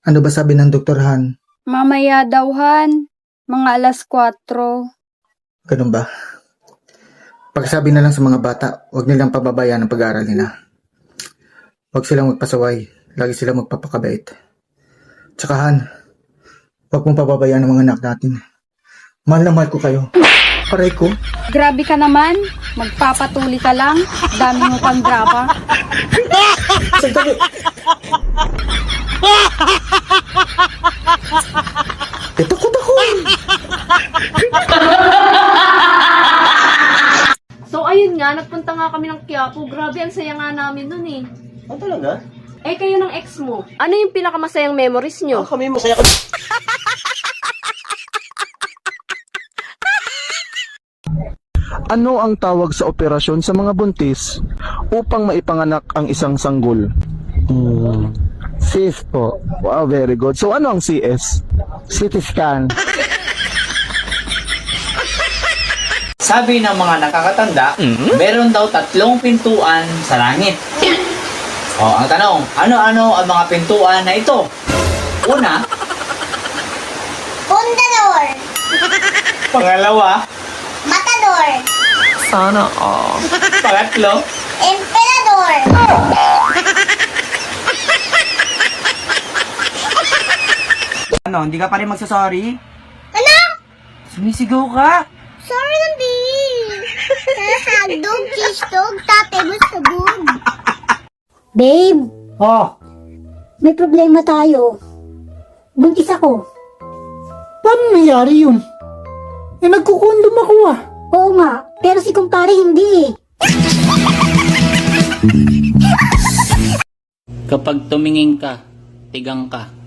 Ano ba sabi ng doktor, Han? Mamaya daw, Han. Mga alas 4. Ganun ba? Pagsabi na lang sa mga bata, huwag nilang pababayaan ang pag-aaral nila. Huwag silang magpasaway. Lagi silang magpapakabait. Tsaka, Han, huwag mong pababayaan ang mga anak natin. Mahal na mahal ko kayo. Aray ko. Grabe ka naman. Magpapatuli ka lang. Dami mo pang drama. Sandali! Takot ako! So ayun nga, nagpunta nga kami ng Quiapo. Grabe, ang saya nga namin nun eh. Oh, talaga? Eh kayo ng ex mo, ano yung pinakamasayang memories nyo? Kami masaya kami. Ano ang tawag sa operasyon sa mga buntis upang maipanganak ang isang sanggol? CS po. Wow, very good. So ano ang CS? CT scan. Sabi ng mga nakakatanda, meron daw 3 pintuan sa langit. O, ang tanong, ano-ano ang mga pintuan na ito? Una, Fundador, pangalawa, Matador, pangatlo, Emperador, Ano, hindi ka pa rin magsasorry? Ano? Sumisigaw ka? Sorry hindi. Hagdog, cheese dog, tatay mo sabog. Babe, Oh, may problema tayo. Buntis ako. Paano nangyari yun? Eh, nagkukondom ako ah. Oo nga, pero si kumpare hindi eh. Kapag tumingin ka, tigang ka.